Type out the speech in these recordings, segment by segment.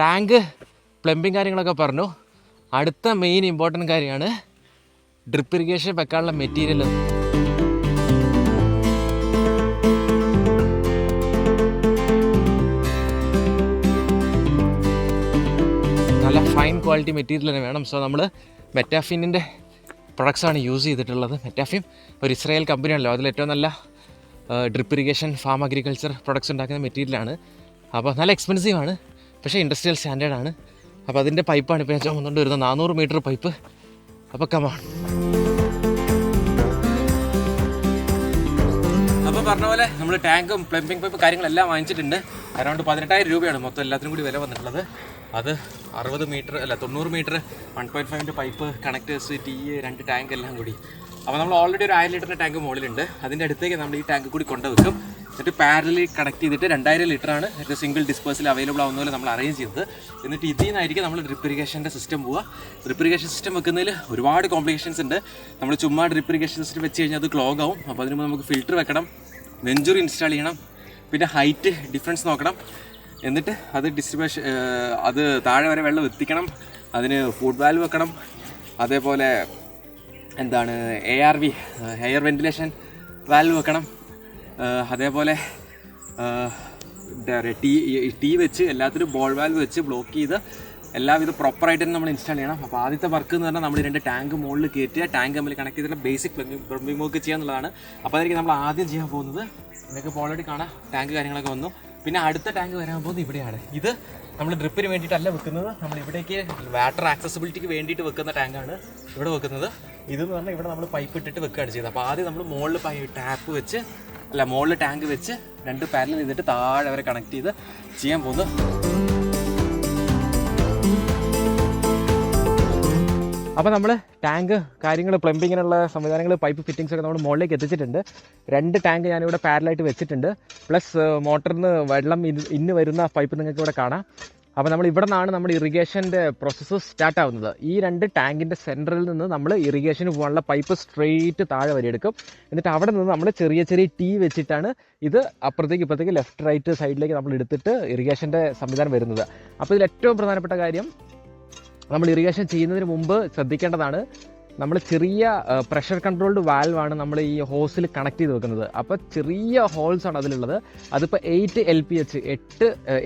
Tank plumbing കാര്യങ്ങളൊക്കെ പറഞ്ഞു. അടുത്ത മെയിൻ ഇമ്പോർട്ടൻറ്റ് കാര്യമാണ് ഡ്രിപ്പ് ഇറിഗേഷൻ വെക്കാനുള്ള മെറ്റീരിയൽ. നല്ല ഫൈൻ ക്വാളിറ്റി മെറ്റീരിയൽ തന്നെ വേണം. സോ നമ്മൾ മെറ്റാഫിനിൻ്റെ പ്രൊഡക്ട്സാണ് യൂസ് ചെയ്തിട്ടുള്ളത്. മെറ്റാഫിൻ ഒരു ഇസ്രായേൽ കമ്പനിയാണല്ലോ, അതിലേറ്റവും നല്ല drip irrigation farm agriculture products ഉണ്ടാക്കുന്ന മെറ്റീരിയലാണ്. അപ്പോൾ നല്ല എക്സ്പെൻസീവ് ആണ്, പക്ഷേ ഇൻഡസ്ട്രിയൽ സ്റ്റാൻഡേർഡാണ്. അപ്പോൾ അതിൻ്റെ പൈപ്പാണ് ഇപ്പോൾ ഞാൻ ചുമന്നുകൊണ്ട് വരുന്നത്, 400 മീറ്റർ പൈപ്പ്. അപ്പോൾ കമാൺ. അപ്പോൾ പറഞ്ഞ പോലെ നമ്മൾ ടാങ്കും പ്ലംബിംഗ് പൈപ്പ് കാര്യങ്ങളെല്ലാം വാങ്ങിച്ചിട്ടുണ്ട്. അറൗണ്ട് 18,000 രൂപയാണ് മൊത്തം എല്ലാത്തിനും കൂടി വില വന്നിട്ടുള്ളത്. അത് 60 മീറ്റർ അല്ല 90 meter 1.5 pipe, connectors, tee, 2 tank എല്ലാം കൂടി. അപ്പോൾ നമ്മൾ ഓൾറെഡി ഒരു 1000 ലിറ്ററിൻ്റെ ടാങ്ക് മുകളിലുണ്ട്. അതിൻ്റെ അടുത്തേക്ക് നമ്മൾ ഈ ടാങ്ക് കൂടി കൊണ്ടുവെക്കും. എന്നിട്ട് പാരലി കണക്ട് ചെയ്തിട്ട് 2000 ലിറ്ററാണ് ഒരു സിംഗിൾ ഡിസ്പേഴ്സിൽ അവൈലബിൾ ആവുന്ന പോലെ നമ്മൾ അറേഞ്ച് ചെയ്തത്. എന്നിട്ട് ഇതിൽ നിന്നായിരിക്കും നമ്മൾ ഡ്രിപ്പ് ഇറിഗേഷൻ്റെ സിസ്റ്റം പോവുക. ഡ്രിപ്പ് ഇറിഗേഷൻ സിസ്റ്റം വെക്കുന്നതിൽ ഒരുപാട് കോംപ്ലിക്കേഷൻസ് ഉണ്ട്. നമ്മൾ ചുമ്മാ ഡ്രിപ്പ് ഇറിഗേഷൻ സിസ്റ്റം വെച്ച് കഴിഞ്ഞാൽ അത് ക്ലോഗ് ആവും. അപ്പോൾ അതിന് നമുക്ക് ഫിൽറ്റർ വെക്കണം, വെഞ്ചുറി ഇൻസ്റ്റാൾ ചെയ്യണം, പിന്നെ ഹൈറ്റ് ഡിഫറൻസ് നോക്കണം. എന്നിട്ട് അത് ഡിസ്ട്രിബ്യൂഷൻ അത് താഴെ വരെ വെള്ളം എത്തിക്കണം. അതിന് ഫുഡ് വാൽവ് വെക്കണം. അതേപോലെ എന്താണ് ARV എയർ വെന്റിലേഷൻ വാൽവ് വെക്കണം. അതേപോലെ എന്താ പറയുക ടീ വെച്ച് എല്ലാത്തിനും ബോൾ വാൽവ് വെച്ച് ബ്ലോക്ക് ചെയ്ത് എല്ലാവിധ പ്രോപ്പറായിട്ട് തന്നെ നമ്മൾ ഇൻസ്റ്റാൾ ചെയ്യണം. അപ്പോൾ ആദ്യത്തെ വർക്ക് എന്ന് പറഞ്ഞാൽ നമ്മൾ 2 ടാങ്ക് മുകളിൽ കയറ്റുക, ടാങ്ക് തമ്മിൽ കണക്ട് ചെയ്തിട്ട് ബേസിക് പ്ലംബിംഗ് വർക്ക് ചെയ്യുക എന്നുള്ളതാണ്. അപ്പോൾ അതായിരിക്കും നമ്മൾ ആദ്യം ചെയ്യാൻ പോകുന്നത്. നിങ്ങൾക്ക് ഓൾറെഡി കാണാം ടാങ്ക് കാര്യങ്ങളൊക്കെ വന്നു. പിന്നെ അടുത്ത ടാങ്ക് വരാൻ പോകുന്നത് ഇവിടെയാണ്. ഇത് നമ്മൾ ഡ്രിപ്പിന് വേണ്ടിയിട്ടല്ല വെക്കുന്നത്, നമ്മൾ ഇവിടേക്ക് വാട്ടർ ആക്സസിബിലിറ്റിക്ക് വേണ്ടിയിട്ട് വെക്കുന്ന ടാങ്കാണ് ഇവിടെ വെക്കുന്നത്. ഇതെന്ന് പറഞ്ഞാൽ ഇവിടെ നമ്മൾ പൈപ്പ് ഇട്ടിട്ട് വെക്കുകയാണ് ചെയ്തത്. അപ്പോൾ ആദ്യം നമ്മൾ മുകളിൽ ടാപ്പ് വെച്ച് മുകളിൽ ടാങ്ക് വെച്ച് 2 പാരലൽ ചെയ്തിട്ട് താഴെ വരെ കണക്ട് ചെയ്ത് ചെയ്യാൻ പോകുന്നത്. അപ്പോൾ നമ്മൾ ടാങ്ക് കാര്യങ്ങൾ പ്ലംബിങ്ങിനുള്ള സംവിധാനങ്ങൾ പൈപ്പ് ഫിറ്റിങ്സ് ഒക്കെ നമ്മൾ മുകളിലേക്ക് എത്തിച്ചിട്ടുണ്ട്. 2 ടാങ്ക് ഞാനിവിടെ പാരലായിട്ട് വെച്ചിട്ടുണ്ട്. പ്ലസ് മോട്ടറിന് വെള്ളം ഇന്ന് വരുന്ന പൈപ്പ് നിങ്ങൾക്ക് ഇവിടെ കാണാം. അപ്പോൾ നമ്മൾ ഇവിടെ നിന്നാണ് നമ്മൾ ഇറിഗേഷൻ്റെ പ്രോസസ്സ് സ്റ്റാർട്ട് ആവുന്നത്. ഈ 2 ടാങ്കിൻ്റെ സെൻറ്ററിൽ നിന്ന് നമ്മൾ ഇറിഗേഷന് പോകാനുള്ള പൈപ്പ് സ്ട്രെയിറ്റ് താഴെ വരെ എടുക്കും. എന്നിട്ട് അവിടെ നിന്ന് നമ്മൾ ചെറിയ ടീ വെച്ചിട്ടാണ് ഇത് അപ്പുറത്തേക്ക് ഇപ്പുറത്തേക്ക് ലെഫ്റ്റ് റൈറ്റ് സൈഡിലേക്ക് നമ്മൾ എടുത്തിട്ട് ഇറിഗേഷൻ്റെ സംവിധാനം വരുന്നത്. അപ്പോൾ ഇതിൽ ഏറ്റവും പ്രധാനപ്പെട്ട കാര്യം, നമ്മൾ ഇറിഗേഷൻ ചെയ്യുന്നതിന് മുമ്പ് ശ്രദ്ധിക്കേണ്ടതാണ്, നമ്മൾ ചെറിയ പ്രഷർ കൺട്രോൾഡ് വാൽവാണ് നമ്മൾ ഈ ഹോസിൽ കണക്ട് ചെയ്ത് വെക്കുന്നത്. അപ്പോൾ ചെറിയ ഹോൾസാണ് അതിലുള്ളത്. അതിപ്പോൾ 8 LPH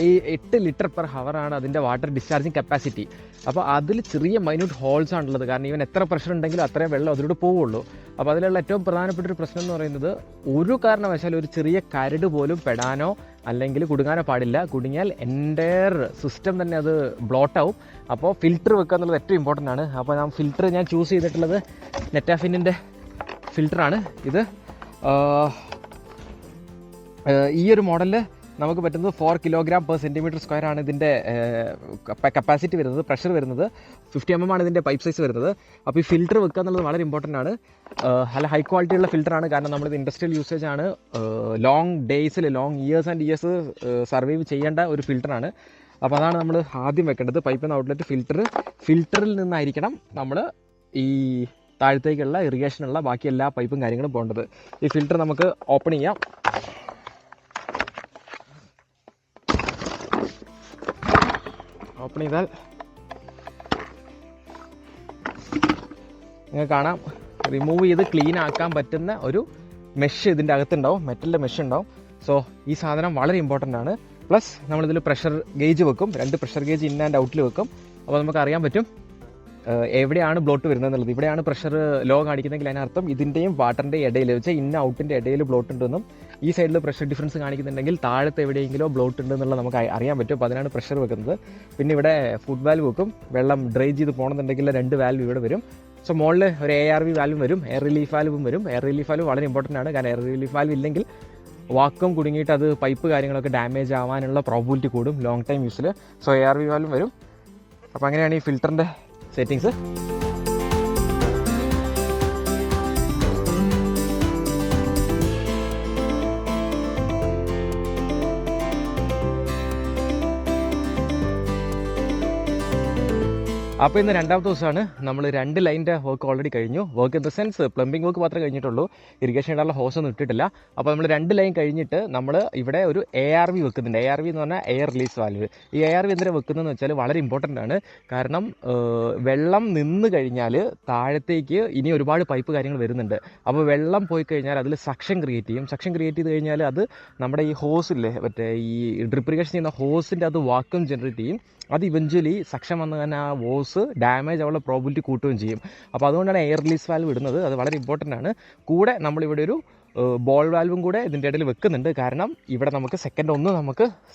8 ലിറ്റർ പെർ ഹവറാണ് അതിൻ്റെ വാട്ടർ ഡിസ്ചാർജിങ് കപ്പാസിറ്റി. അപ്പോൾ അതിൽ ചെറിയ മൈന്യൂട്ട് ഹോൾസ് ആണുള്ളത്. കാരണം ഇവൻ എത്ര പ്രഷർ ഉണ്ടെങ്കിലും അത്രയും വെള്ളം അതിലൂടെ പോവുള്ളൂ. അപ്പോൾ അതിലുള്ള ഏറ്റവും പ്രധാനപ്പെട്ട ഒരു പ്രശ്നം എന്ന് പറയുന്നത്, ഒരു കാരണവശാലും ഒരു ചെറിയ കരട് പോലും പെടാനോ അല്ലെങ്കിൽ കുടുങ്ങാനോ പാടില്ല. കുടുങ്ങിയാൽ എൻ്റയർ സിസ്റ്റം തന്നെ അത് ബ്ലോട്ടാവും. അപ്പോൾ ഫിൽറ്റർ വെക്കുക എന്നുള്ളത് ഏറ്റവും ഇമ്പോർട്ടൻ്റ് ആണ്. അപ്പോൾ ഫിൽറ്റർ ഞാൻ ചൂസ് ചെയ്തിട്ടുള്ളത് നെറ്റാഫിനിൻ്റെ ഫിൽറ്ററാണ്. ഇത് ഈ ഒരു മോഡലിൽ നമുക്ക് പറ്റുന്നത് 4 kg/cm² ആണ് ഇതിൻ്റെ കപ്പാസിറ്റി വരുന്നത്, പ്രഷർ വരുന്നത്. 50 mm ആണ് ഇതിൻ്റെ പൈപ്പ് സൈസ് വരുന്നത്. അപ്പോൾ ഈ ഫിൽറ്റർ വെക്കുക എന്നുള്ളത് വളരെ ഇമ്പോർട്ടൻ്റ് ആണ്. നല്ല ഹൈ ക്വാളിറ്റിയുള്ള ഫിൽറ്ററാണ്. കാരണം നമ്മളിത് ഇൻഡസ്ട്രിയൽ യൂസേജ് ആണ്. ലോങ് ഡേയ്സിൽ long years and years survive ചെയ്യേണ്ട ഒരു ഫിൽറ്ററാണ്. അപ്പോൾ അതാണ് നമ്മൾ ആദ്യം വെക്കേണ്ടത്. പൈപ്പ് ഔട്ട്ലെറ്റ് ഫിൽറ്ററിൽ നിന്നായിരിക്കണം നമ്മൾ ഈ താഴത്തേക്കുള്ള ഇറിഗേഷനുള്ള ബാക്കി എല്ലാ പൈപ്പും കാര്യങ്ങളും പോകേണ്ടത്. ഈ ഫിൽറ്റർ നമുക്ക് ഓപ്പൺ ചെയ്യാം. ഓപ്പൺ ചെയ്താൽ നിങ്ങൾക്ക് കാണാം, റിമൂവ് ചെയ്ത് ക്ലീൻ ആക്കാൻ പറ്റുന്ന ഒരു മെഷ് ഇതിൻ്റെ അകത്തുണ്ടാവും, മെറ്റലിൻ്റെ മെഷ് ഉണ്ടാവും. സോ ഈ സാധനം വളരെ ഇമ്പോർട്ടൻ്റ് ആണ്. പ്ലസ് നമ്മളിതിൽ പ്രഷർ ഗേജ് വെക്കും, 2 പ്രഷർ ഗേജ് ഇൻ ആൻഡ് ഔട്ടിൽ വെക്കും. അപ്പോൾ നമുക്ക് അറിയാൻ പറ്റും എവിടെയാണ് ബ്ലോട്ട് വരുന്നത് എന്നുള്ളത്. ഇവിടെയാണ് പ്രഷർ ലോ കാണിക്കുന്നതെങ്കിൽ അതിനർത്ഥം ഇതിൻ്റെയും വാട്ടറിൻ്റെയും ഇടയിൽ വെച്ചാൽ ഇൻ ഔട്ടിൻ്റെ ഇടയിൽ ബ്ലോട്ട് ഉണ്ടെന്നും, ഈ സൈഡിൽ പ്രഷർ ഡിഫറൻസ് കാണിക്കുന്നുണ്ടെങ്കിൽ താഴത്തെ എവിടെയെങ്കിലും ബ്ലോട്ട് ഉണ്ടെന്നുള്ളത് നമുക്ക് അറിയാൻ പറ്റും. അപ്പോൾ അതിനാണ് പ്രഷർ വെക്കുന്നത്. പിന്നെ ഇവിടെ ഫുഡ് വാൽവ് വെക്കും. വെള്ളം ഡ്രൈ ചെയ്ത് പോകണമെന്നുണ്ടെങ്കിൽ 2 വാൽവ് ഇവിടെ വരും. സോ മുകളിൽ ഒരു ARV വാൽവും വരും, എയർ റിലീഫ് വാൽവും വരും. എയർ റിലീഫ് വാൽവ് വളരെ ഇമ്പോർട്ടൻ്റ് ആണ്. കാരണം എയർ റിലീഫ് വാൽവ് ഇല്ലെങ്കിൽ വാക്വം കുടുങ്ങിയിട്ട് അത് പൈപ്പ് കാര്യങ്ങളൊക്കെ ഡാമേജ് ആവാനുള്ള പ്രോബിലിറ്റി കൂടും ലോങ് ടൈം യൂസിൽ. സോ ARV വാൽവും വരും. അപ്പോൾ അങ്ങനെയാണ് ഈ ഫിൽറ്ററിൻ്റെ സെറ്റിങ്സ്. അപ്പോൾ ഇന്ന് രണ്ടാമത്തെ ദിവസമാണ്. നമ്മൾ 2 ലൈനിൻ്റെ വർക്ക് ഓൾറെഡി കഴിഞ്ഞു. Work in the sense plumbing work മാത്രമേ കഴിഞ്ഞിട്ടുള്ളൂ, ഇറിഗേഷൻ ഇടാനുള്ള ഹോസ് ഒന്നും ഇട്ടിട്ടില്ല. അപ്പോൾ നമ്മൾ 2 ലൈൻ കഴിഞ്ഞിട്ട് നമ്മൾ ഇവിടെ ഒരു ARV വെക്കുന്നുണ്ട്. ARV എന്ന് പറഞ്ഞാൽ എയർ റിലീസ് വാൽവ്. ഈ ARV എന്തിനാ വെക്കുന്നതെന്ന് വെച്ചാൽ വളരെ ഇമ്പോർട്ടൻ്റ് ആണ്. കാരണം വെള്ളം നിന്ന് കഴിഞ്ഞാൽ താഴത്തേക്ക് ഇനി ഒരുപാട് പൈപ്പ് കാര്യങ്ങൾ വരുന്നുണ്ട്. അപ്പോൾ വെള്ളം പോയി കഴിഞ്ഞാൽ അതിൽ സക്ഷൻ ക്രിയേറ്റ് ചെയ്യും. സക്ഷൻ ക്രിയേറ്റ് ചെയ്ത് കഴിഞ്ഞാൽ അത് നമ്മുടെ ഈ ഹോസില്ലേ, മറ്റേ ഈ ഡ്രിപ്പ് ഇറിഗേഷൻ ചെയ്യുന്ന ഹോസിൻ്റെ അത് വാക്വം ജനറേറ്റ് ചെയ്യും. അത് ഇവഞ്ച്വലി സക്ഷൻ വന്ന് തന്നെ ആ ഹോസ് ഡാമേജ് ആവാനുള്ള പ്രോബിലിറ്റി കൂട്ടുകയും ചെയ്യും. അപ്പോൾ അതുകൊണ്ടാണ് എയർ റിലീസ് വാൽവ് ഇടുന്നത്. അത് വളരെ ഇമ്പോർട്ടൻ്റ് ആണ്. കൂടെ നമ്മളിവിടെ ഒരു ബോൾ വാൽവും കൂടെ ഇതിൻ്റെ ഇടയിൽ വെക്കുന്നുണ്ട്. കാരണം ഇവിടെ നമുക്ക്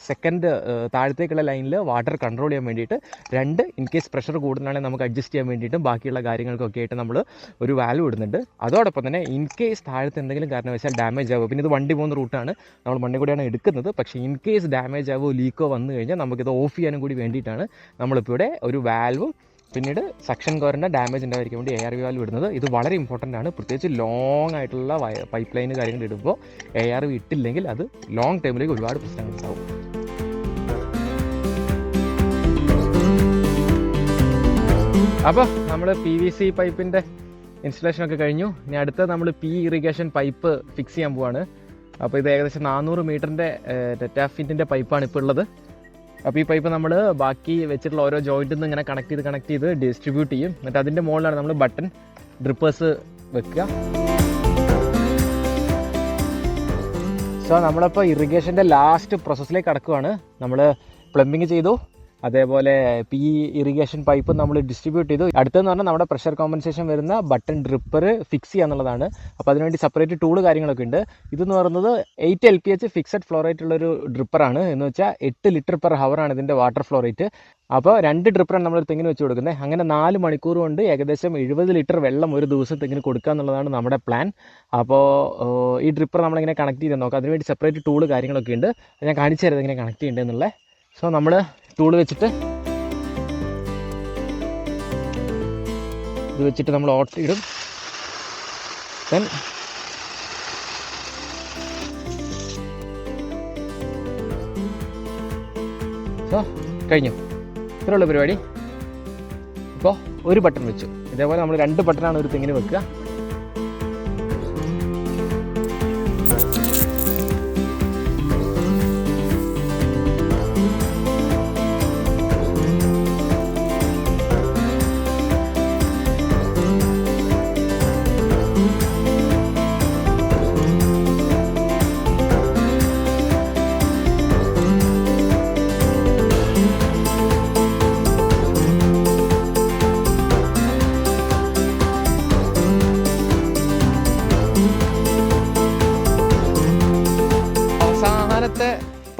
സെക്കൻഡ് താഴത്തേക്കുള്ള ലൈനിൽ വാട്ടർ കൺട്രോൾ ചെയ്യാൻ വേണ്ടിയിട്ട്, 2 ഇൻ കേസ് പ്രഷർ കൂടുതലാണെങ്കിൽ നമുക്ക് അഡ്ജസ്റ്റ് ചെയ്യാൻ വേണ്ടിയിട്ടും ബാക്കിയുള്ള കാര്യങ്ങൾക്കൊക്കെ ആയിട്ട് നമ്മൾ ഒരു വാൽവ് ഇടുന്നുണ്ട്. അതോടൊപ്പം തന്നെ ഇൻ കേസ് താഴത്ത് എന്തെങ്കിലും കാരണവശാൽ ഡാമേജ് ആവുക, പിന്നെ ഇത് വണ്ടി പോകുന്ന റൂട്ടാണ്, നമ്മൾ മണ്ണി കൂടിയാണ് എടുക്കുന്നത്. പക്ഷേ ഇൻ കേസ് ഡാമേജ് ആവുമോ ലീക്കോ വന്നു കഴിഞ്ഞാൽ നമുക്കിത് ഓഫ് ചെയ്യാനും കൂടി വേണ്ടിയിട്ടാണ് നമ്മളിപ്പോൾ ഇവിടെ ഒരു വാൽവും പിന്നീട് സക്ഷൻ കോറിൻ്റെ ഡാമേജ് ഉണ്ടായിരിക്കാൻ വേണ്ടി ARV വാൽവ് ഇടുന്നത്. ഇത് വളരെ ഇമ്പോർട്ടൻ്റ് ആണ്. പ്രത്യേകിച്ച് ലോങ് ആയിട്ടുള്ള പൈപ്പ് ലൈൻ കാര്യങ്ങൾ ഇടുമ്പോൾ ARV ഇട്ടില്ലെങ്കിൽ അത് ലോങ് ടൈമിലേക്ക് ഒരുപാട് പ്രശ്നങ്ങൾ ഉണ്ടാവും. അപ്പോൾ നമ്മൾ PVC പൈപ്പിൻ്റെ ഇൻസ്റ്റലേഷനൊക്കെ കഴിഞ്ഞു. ഇനി അടുത്ത നമ്മൾ ഇറിഗേഷൻ പൈപ്പ് ഫിക്സ് ചെയ്യാൻ പോവാണ്. അപ്പോൾ ഇത് ഏകദേശം 400 മീറ്ററിൻ്റെ ടെറ്റാഫിറ്റിൻ്റെ പൈപ്പാണ് ഇപ്പോൾ ഉള്ളത്. അപ്പോൾ ഈ പൈപ്പ് നമ്മൾ ബാക്കി വെച്ചിട്ടുള്ള ഓരോ ജോയിൻറ്റിൽ നിന്ന് ഇങ്ങനെ കണക്ട് ചെയ്ത് ഡിസ്ട്രിബ്യൂട്ട് ചെയ്യും. എന്നിട്ട് അതിൻ്റെ മുകളിലാണ് നമ്മൾ ബട്ടൺ ഡ്രിപ്പേഴ്സ് വെക്കുക. സോ നമ്മളിപ്പോൾ ഇറിഗേഷൻ്റെ ലാസ്റ്റ് പ്രോസസ്സിലേക്ക് കടക്കുകയാണ്. നമ്മൾ പ്ലംബിങ് ചെയ്തു, അതേപോലെ ഇറിഗേഷൻ പൈപ്പ് നമ്മൾ ഡിസ്ട്രിബ്യൂട്ട് ചെയ്തു. അടുത്തെന്ന് പറഞ്ഞാൽ നമ്മുടെ പ്രഷർ കോമ്പൻസേഷൻ വരുന്ന ബട്ടൺ ഡ്രിപ്പർ ഫിക്സ് ചെയ്യുക എന്നുള്ളതാണ്. അപ്പോൾ അതിനുവേണ്ടി സെപ്പറേറ്റ് ടൂള് കാര്യങ്ങളൊക്കെ ഉണ്ട്. ഇതെന്ന് പറയുന്നത് 8 LPH ഫിക്സഡ് ഫ്ലോ റേറ്റ് ഉള്ളൊരു ഡ്രിപ്പറാണ്. എന്ന് വെച്ചാൽ 8 ലിറ്റർ പെർ ഹവറാണ് ഇതിൻ്റെ വാട്ടർ ഫ്ലോ റേറ്റ്. അപ്പോൾ 2 ഡ്രിപ്പറാണ് നമ്മൾ തെങ്ങിന് വെച്ച് കൊടുക്കുന്നത്. അങ്ങനെ 4 മണിക്കൂർ കൊണ്ട് ഏകദേശം 70 ലിറ്റർ വെള്ളം ഒരു ദിവസം തെങ്ങിന് കൊടുക്കുക എന്നുള്ളതാണ് നമ്മുടെ പ്ലാൻ. അപ്പോൾ ഈ ഡ്രിപ്പർ നമ്മളിങ്ങനെ കണക്ട് ചെയ്ത് നോക്കാം. അതിനുവേണ്ടി സെപ്പറേറ്റ് ടൂള് കാര്യങ്ങളൊക്കെ ഉണ്ട്. ഞാൻ കാണിച്ചു തരുന്നത് ഇങ്ങനെ കണക്ട് ചെയ്യേണ്ടതെന്നുള്ളത്. സോ നമ്മൾ ടൂൾ വെച്ചിട്ട് ഇത് വെച്ചിട്ട് നമ്മൾ ഓട്ട് ഇടും. ദെൻ സോ കഴിഞ്ഞു. ഇത്രയുള്ള പരിപാടി. ഇപ്പോൾ ഒരു ബട്ടൺ വെച്ചു. ഇതേപോലെ നമ്മൾ 2 ബട്ടണാണ് ഒരു തെങ്ങിന് വെക്കുക.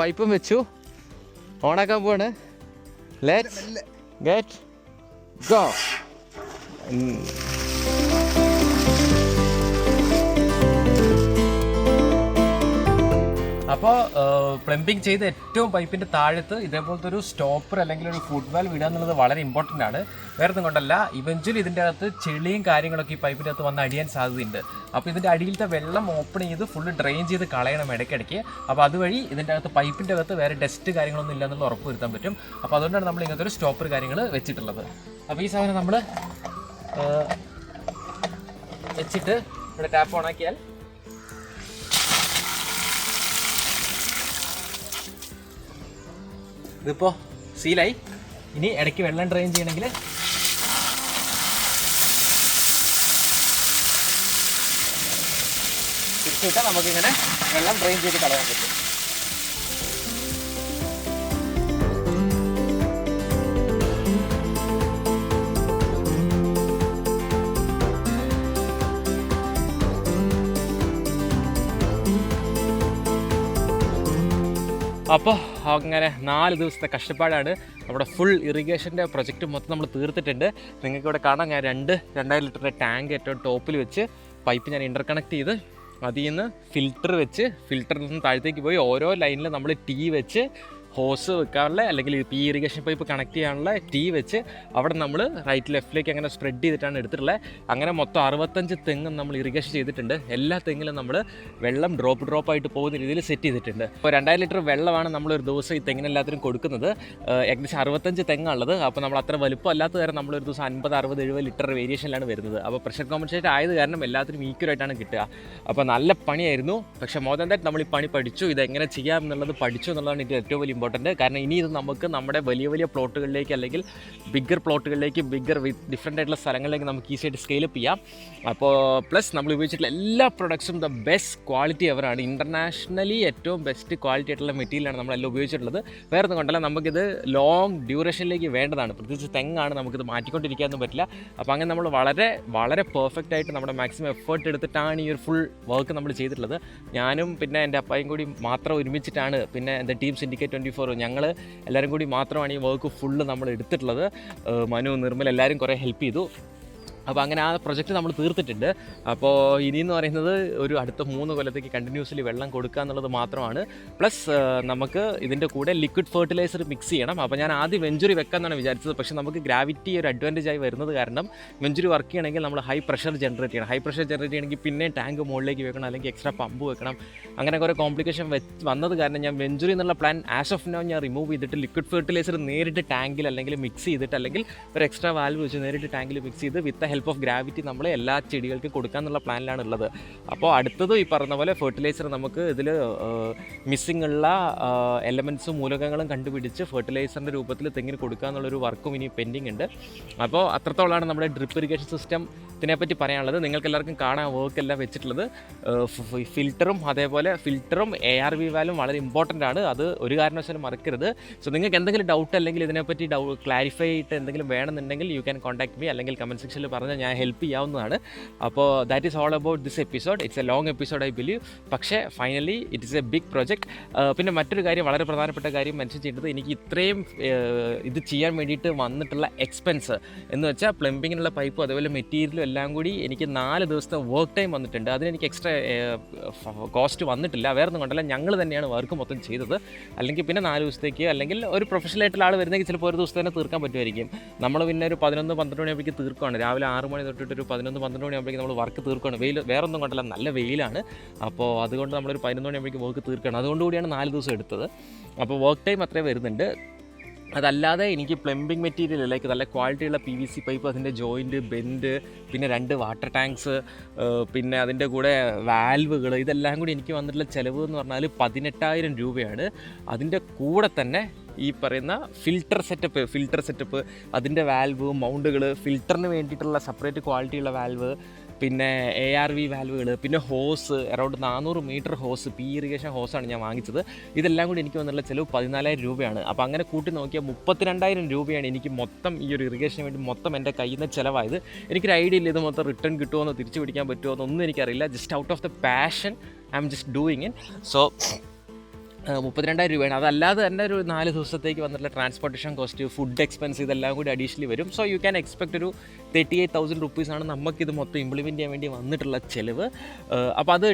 പൈപ്പും വെച്ചു, ഓണാക്കാൻ പോവാണ്. Let's get go. അപ്പോൾ പ്ലംബിങ് ചെയ്ത് ഏറ്റവും പൈപ്പിൻ്റെ താഴത്ത് ഇതേപോലത്തെ ഒരു സ്റ്റോപ്പർ അല്ലെങ്കിൽ ഒരു ഫുഡ് വാൽവ് ഇടുക എന്നുള്ളത് വളരെ ഇമ്പോർട്ടൻ്റ് ആണ്. വേറെ ഒന്നും കൊണ്ടല്ല, ഇവഞ്ച്വലി ഇതിൻ്റെ അകത്ത് ചെളിയും കാര്യങ്ങളൊക്കെ ഈ പൈപ്പിൻ്റെ അകത്ത് വന്ന് അടിയാൻ സാധ്യതയുണ്ട്. അപ്പോൾ ഇതിൻ്റെ അടിയിലത്തെ വെള്ളം ഓപ്പൺ ചെയ്ത് ഫുള്ള് ഡ്രെയിൻ ചെയ്ത് കളയണം ഇടയ്ക്കിടയ്ക്ക്. അപ്പോൾ അതുവഴി ഇതിൻ്റെ അകത്ത് പൈപ്പിൻ്റെ അകത്ത് വേറെ ഡസ്റ്റ് കാര്യങ്ങളൊന്നും ഇല്ല എന്നുള്ള ഉറപ്പ് വരുത്താൻ പറ്റും. അപ്പോൾ അതുകൊണ്ടാണ് നമ്മൾ ഇങ്ങനത്തെ ഒരു സ്റ്റോപ്പർ കാര്യങ്ങൾ വെച്ചിട്ടുള്ളത്. അപ്പോൾ ഈ സാധനം നമ്മൾ വെച്ചിട്ട് ഇവിടെ ടാപ്പ് ഓണാക്കിയാൽ ഇതിപ്പോൾ സീലായി. ഇനി ഇടയ്ക്ക് വെള്ളം ഡ്രെയിൻ ചെയ്യണമെങ്കിൽ തിരിച്ചിട്ടാൽ നമുക്കിങ്ങനെ വെള്ളം ഡ്രെയിൻ ചെയ്ത് കളയാൻ പറ്റും. അപ്പോൾ അങ്ങനെ 4 ദിവസത്തെ കഷ്ടപ്പാടാണ്. നമ്മുടെ ഫുൾ ഇറിഗേഷൻ്റെ പ്രൊജക്റ്റ് മൊത്തം നമ്മൾ തീർത്തിട്ടുണ്ട്. നിങ്ങൾക്ക് ഇവിടെ കാണാം, ഞാൻ 2,000 ലിറ്ററിൻ്റെ ടാങ്ക് ഏറ്റവും ടോപ്പിൽ വെച്ച് പൈപ്പ് ഞാൻ ഇൻ്റർകണക്ട് ചെയ്ത് അതിൽ നിന്ന് ഫിൽറ്റർ വെച്ച് ഫിൽറ്ററിൽ നിന്ന് താഴത്തേക്ക് പോയി ഓരോ ലൈനിൽ നമ്മൾ ടീ വെച്ച് ഹോസ് വെക്കാനുള്ള അല്ലെങ്കിൽ ഈ ഇറിഗേഷൻ പൈപ്പ് കണക്ട് ചെയ്യാനുള്ള ടീ വെച്ച് അവിടെ നമ്മൾ റൈറ്റ് ലെഫ്റ്റിലേക്ക് അങ്ങനെ സ്പ്രെഡ് ചെയ്തിട്ടാണ് എടുത്തിട്ടുള്ളത്. അങ്ങനെ മൊത്തം 65 തെങ്ങും നമ്മൾ ഇറിഗേഷൻ ചെയ്തിട്ടുണ്ട്. എല്ലാ തെങ്ങിലും നമ്മൾ വെള്ളം ഡ്രോപ്പായിട്ട് പോകുന്ന രീതിയിൽ സെറ്റ് ചെയ്തിട്ടുണ്ട്. ഇപ്പോൾ 2000 ലിറ്റർ വെള്ളമാണ് നമ്മളൊരു ദിവസം ഈ തെങ്ങിനെല്ലാത്തിനും കൊടുക്കുന്നത്. ഏകദേശം 65 തെങ്ങുള്ളത്. അപ്പോൾ നമ്മൾ അത്ര വലുപ്പമല്ലാത്ത കാരണം നമ്മളൊരു ദിവസം 50, 60, 70 ലിറ്റർ വേരിയേഷനിലാണ് വരുന്നത്. അപ്പോൾ പ്രഷർ കോമ്പൻസേറ്റ് ആയത് കാരണം എല്ലാത്തിനും ഈക്വലായിട്ടാണ് കിട്ടുക. അപ്പോൾ നല്ല പണിയായിരുന്നു. പക്ഷേ മോർ ദാൻ ദാറ്റ് നമ്മൾ ഈ പണി പഠിച്ചു, ഇതെങ്ങനെ ചെയ്യാം എന്നുള്ളത് പഠിച്ചു എന്നുള്ളതാണ് ഇത് ഏറ്റവും വലിയ ഇമ്പോർട്ടൻറ്റ്. കാരണം ഇനി ഇത് നമുക്ക് നമ്മുടെ വലിയ പ്ലോട്ടുകളിലേക്ക് അല്ലെങ്കിൽ ബിഗ്ഗർ പ്ലോട്ടുകളിലേക്ക് ഡിഫറെൻ്റ് ആയിട്ടുള്ള സ്ഥലങ്ങളിലേക്ക് നമുക്ക് ഈസിയായിട്ട് സ്കെയിലപ്പ് ചെയ്യാം. അപ്പോൾ പ്ലസ് നമ്മൾ ഉപയോഗിച്ചിട്ടുള്ള എല്ലാ പ്രൊഡക്ട്സും ദ ബെസ്റ്റ് ക്വാളിറ്റി എവറാണ്. ഇൻ്റർനാഷണലി ഏറ്റവും ബെസ്റ്റ് ക്വാളിറ്റി ആയിട്ടുള്ള മെറ്റീരിയലാണ് നമ്മളെല്ലാം ഉപയോഗിച്ചിട്ടുള്ളത്. വേറെ ഒന്നും കൊണ്ടല്ല, നമുക്കിത് ലോങ് ഡ്യൂറേഷനിലേക്ക് വേണ്ടതാണ്. പ്രത്യേകിച്ച് തെങ്ങാണ്, നമുക്കിത് മാറ്റിക്കൊണ്ടിരിക്കാനൊന്നും പറ്റില്ല. അപ്പോൾ അങ്ങനെ നമ്മൾ വളരെ പെർഫെക്റ്റ് ആയിട്ട് നമ്മുടെ മാക്സിമം എഫേർട്ട് എടുത്തിട്ടാണ് ഈ ഒരു ഫുൾ വർക്ക് നമ്മൾ ചെയ്തിട്ടുള്ളത്. ഞാനും പിന്നെ എൻ്റെ അപ്പായും കൂടി മാത്രം ഒരുമിച്ചിട്ടാണ്, പിന്നെ എൻ്റെ ടീം സിൻഡിക്കേറ്റ് 24 ഞങ്ങൾ എല്ലാവരും കൂടി മാത്രമാണ് ഈ വർക്ക് ഫുള്ള് നമ്മൾ എടുത്തിട്ടുള്ളത്. മനു, നിർമ്മൽ എല്ലാവരും കുറേ ഹെൽപ്പ് ചെയ്തു. അപ്പോൾ അങ്ങനെ ആ പ്രൊജക്റ്റ് നമ്മൾ തീർത്തിട്ടുണ്ട്. അപ്പോൾ ഇനിയെന്ന് പറയുന്നത് ഒരു അടുത്ത 3 കൊല്ലത്തേക്ക് കണ്ടിന്യൂസ്ലി വെള്ളം കൊടുക്കുക എന്നുള്ളത് മാത്രമാണ്. പ്ലസ് നമുക്ക് ഇതിൻ്റെ കൂടെ ലിക്വിഡ് ഫെർട്ടിലൈസർ മിക്സ് ചെയ്യണം. അപ്പോൾ ഞാൻ ആദ്യം വെഞ്ചുറി വെക്കാമെന്നാണ് വിചാരിച്ചത്. പക്ഷേ നമുക്ക് ഗ്രാവിറ്റി ഒരു അഡ്വാൻറ്റേജ് ആയി വരുന്നത് കാരണം വെഞ്ചുറി വർക്ക് ചെയ്യണമെങ്കിൽ നമ്മൾ ഹൈ പ്രഷർ ജനറേറ്റ് ചെയ്യണം. ഹൈ പ്രഷർ ജനറേറ്റ് ചെയ്യണമെങ്കിൽ പിന്നെ ടാങ്ക് മുകളിലേക്ക് വെക്കണം, അല്ലെങ്കിൽ എക്സ്ട്രാ പമ്പ് വെക്കണം. അങ്ങനെ കുറേ കോംപ്ലിക്കേഷൻ വന്നത് കാരണം ഞാൻ വെഞ്ചുറി എന്നുള്ള പ്ലാൻ ആസ് ഓഫ് നൗ ഞാൻ റിമൂവ് ചെയ്തിട്ട് ലിക്വിഡ് ഫെർട്ടിലൈസർ നേരിട്ട് ടാങ്കിൽ അല്ലെങ്കിൽ മിക്സ് ചെയ്തിട്ട്, അല്ലെങ്കിൽ ഒരു എക്സ്ട്രാ വാൽവ് വെച്ച് നേരിട്ട് ടാങ്കിൽ മിക്സ് ചെയ്ത് വിത്ത് ഹെൽപ്പ് ഓഫ് ഗ്രാവിറ്റി നമ്മൾ എല്ലാ ചെടികൾക്ക് കൊടുക്കാന്നുള്ള പ്ലാനിലാണ് ഉള്ളത്. അപ്പോൾ അടുത്തത് ഈ പറഞ്ഞ പോലെ ഫെർട്ടിലൈസർ നമുക്ക് ഇതിൽ മിസ്സിംഗ് ഉള്ള എലമെൻറ്റ്സും മൂലകങ്ങളും കണ്ടുപിടിച്ച് ഫെർട്ടിലൈസറിൻ്റെ രൂപത്തിൽ തെങ്ങിന് കൊടുക്കുക എന്നുള്ളൊരു വർക്കും ഇനി പെൻഡിങ് ഉണ്ട്. അപ്പോൾ അത്രത്തോളമാണ് നമ്മുടെ ഡ്രിപ്പ് ഇറിഗേഷൻ സിസ്റ്റത്തിനെ പറ്റി പറയാനുള്ളത്. നിങ്ങൾക്ക് എല്ലാവർക്കും കാണാൻ വർക്ക് എല്ലാം വെച്ചിട്ടുള്ളത്. ഫിൽറ്ററും ARV വാലും വളരെ ഇമ്പോർട്ടൻ്റ് ആണ്. അത് ഒരു കാരണവശാലും മറക്കരുത്. സോ നിങ്ങൾക്ക് എന്തെങ്കിലും ഡൗട്ട് അല്ലെങ്കിൽ ഇതിനെപ്പറ്റി ക്ലാരിഫൈ ആയിട്ട് എന്തെങ്കിലും വേണമെന്നുണ്ടെങ്കിൽ യു ക്യാൻ കോൺടാക്ട് മീ, അല്ലെങ്കിൽ കമൻറ്റ് സെക്ഷനിൽ പറഞ്ഞാൽ ഞാൻ ഹെൽപ്പ് ചെയ്യാവുന്നതാണ്. അപ്പോൾ that is all about this episode. It's a long episode I believe. പക്ഷേ finally it is a big project. പിന്നെ മറ്റൊരു കാര്യം, വളരെ പ്രധാനപ്പെട്ട കാര്യം മെൻഷൻ ചെയ്യേണ്ടത്, എനിക്ക് ഇത്രയും ഇത് ചെയ്യാൻ വേണ്ടിയിട്ട് വന്നിട്ടുള്ള എക്സ്പെൻസ് എന്ന് വെച്ചാൽ പ്ലംബിങ്ങിനുള്ള പൈപ്പും അതേപോലെ മെറ്റീരിയലും എല്ലാം കൂടി എനിക്ക് 4 ദിവസത്തെ വർക്ക് ടൈം വന്നിട്ടുണ്ട്. അതിനെനിക്ക് എക്സ്ട്രാ കോസ്റ്റ് വന്നിട്ടില്ല. വേറെ ഒന്നും കൊണ്ടല്ല, ഞങ്ങൾ തന്നെയാണ് വർക്ക് മൊത്തം ചെയ്തത്. അല്ലെങ്കിൽ പിന്നെ 4 ദിവസത്തേക്ക്, അല്ലെങ്കിൽ ഒരു പ്രൊഫഷണൽ ആയിട്ടുള്ള ആൾ വരുന്നെങ്കിൽ ചിലപ്പോൾ ഒരു ദിവസം തന്നെ തീർക്കാൻ പറ്റുമായിരിക്കും. നമ്മൾ പിന്നെ ഒരു 11-12 മണിയാകുമ്പോഴേക്ക് തീർക്കുകയാണ്. രാവിലെ 6 മണി തൊട്ടിട്ട് ഒരു 11-12 മണിയാകുമ്പോഴേക്കും നമ്മൾ വർക്ക് തീർക്കുകയാണ്. വേറെ ഒന്നും കൊണ്ടല്ല, നല്ല വെയിലാണ്. അപ്പോൾ അതുകൊണ്ട് നമ്മളൊരു 11 മണിയാകുമ്പോഴേക്കും വർക്ക് തീർക്കുകയാണ്. അതുകൊണ്ടുകൂടിയാണ് 4 ദിവസം എടുത്തത്. അപ്പോൾ വർക്ക് ടൈം അത്രയും വരുന്നുണ്ട്. അതല്ലാതെ എനിക്ക് പ്ലംബിംഗ് മെറ്റീരിയൽ ലൈക്ക് നല്ല ക്വാളിറ്റിയുള്ള PVC പൈപ്പ്, അതിൻ്റെ ജോയിൻറ്റ്, ബെൻഡ്, പിന്നെ 2 വാട്ടർ ടാങ്ക്സ്, പിന്നെ അതിൻ്റെ കൂടെ വാൽവുകൾ, ഇതെല്ലാം കൂടി എനിക്ക് വന്നിട്ടുള്ള ചിലവ് എന്ന് പറഞ്ഞാൽ 18,000 രൂപയാണ്. അതിൻ്റെ കൂടെ തന്നെ ഈ പറയുന്ന ഫിൽറ്റർ സെറ്റപ്പ്, അതിൻ്റെ വാൽവ്, മൗണ്ടുകൾ, ഫിൽറ്ററിന് വേണ്ടിയിട്ടുള്ള സെപ്പറേറ്റ് ക്വാളിറ്റിയുള്ള വാൽവ്, പിന്നെ ARV വാൽവുകൾ, പിന്നെ ഹോസ്, അറൗണ്ട് 400 മീറ്റർ ഹോസ്, ഇറിഗേഷൻ ഹോസാണ് ഞാൻ വാങ്ങിച്ചത്. ഇതെല്ലാം കൂടി എനിക്ക് വന്നിട്ടുള്ള ചിലവ് 14,000 രൂപയാണ്. അപ്പോൾ അങ്ങനെ കൂട്ടി നോക്കിയാൽ 32,000 രൂപയാണ് എനിക്ക് മൊത്തം ഈ ഒരു ഇറിഗേഷന് വേണ്ടി മൊത്തം എൻ്റെ കയ്യിൽ നിന്ന് ചിലവായത്. എനിക്കൊരു ഐഡിയ ഇല്ല ഇത് മൊത്തം റിട്ടേൺ കിട്ടുമോ, തിരിച്ചു പിടിക്കാൻ പറ്റുമോ എന്നൊന്നും എനിക്കറിയില്ല. Just out of the passion I am just doing it. So 32,000 രൂപയാണ്. അതല്ലാതെ തന്നെ ഒരു 4 ദിവസത്തേക്ക് വന്നിട്ടുള്ള ട്രാൻസ്പോർട്ടേഷൻ കോസ്റ്റ്, ഫുഡ് എക്സ്പെൻസ്, ഇതെല്ലാം കൂടി അഡീഷണലി വരും. സോ യു ക്യാൻ എക്സ്പെക്ട് ഒരു 38,000 റുപ്പീസാണ് നമുക്കിത് മൊത്തം ഇംപ്ലിമെൻറ്റ് ചെയ്യാൻ വേണ്ടി വന്നിട്ടുള്ള ചിലവ്. അപ്പോൾ അത്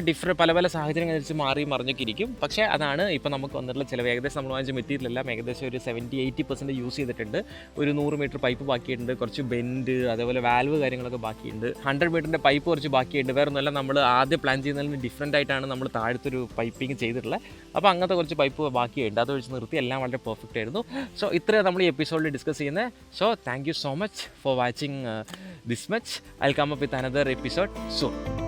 പല സാഹചര്യങ്ങൾ അനുസരിച്ച് മാറി മറിഞ്ഞൊക്കെ ഇരിക്കും. പക്ഷേ അതാണ് ഇപ്പോൾ നമുക്ക് വന്നിട്ടുള്ള ചിലവ്. ഏകദേശം നമ്മൾ വാങ്ങിച്ച മെറ്റീരിയൽ എല്ലാം ഏകദേശം ഒരു 70-80% യൂസ് ചെയ്തിട്ടുണ്ട്. ഒരു 100 മീറ്റർ പൈപ്പ് ബാക്കിയുണ്ട്, കുറച്ച് ബെൻഡ്, അതേപോലെ വാൽവ് കാര്യങ്ങളൊക്കെ ബാക്കിയുണ്ട്. 100 മീറ്ററിൻ്റെ പൈപ്പ് കുറച്ച് ബാക്കിയുണ്ട്. വേറെ ഒന്നുമല്ല, നമ്മൾ ആദ്യം പ്ലാൻ ചെയ്യുന്നതിന് ഡിഫറെൻ്റ് ആയിട്ടാണ് നമ്മൾ താഴത്തൊരു പൈപ്പിങ് ചെയ്തിട്ടുള്ളത്. അപ്പോൾ അങ്ങനത്തെ കുറച്ച് പൈപ്പ് ബാക്കിയുണ്ട്, അത് വെച്ച് നിർത്തി എല്ലാം വളരെ പെർഫെക്റ്റ് ആയിരുന്നു. സോ ഇത്രയാണ് നമ്മൾ ഈ എപ്പിസോഡിൽ ഡിസ്കസ് ചെയ്യുന്നത്. So thank you so much for watching this much. I'll come up with another episode soon.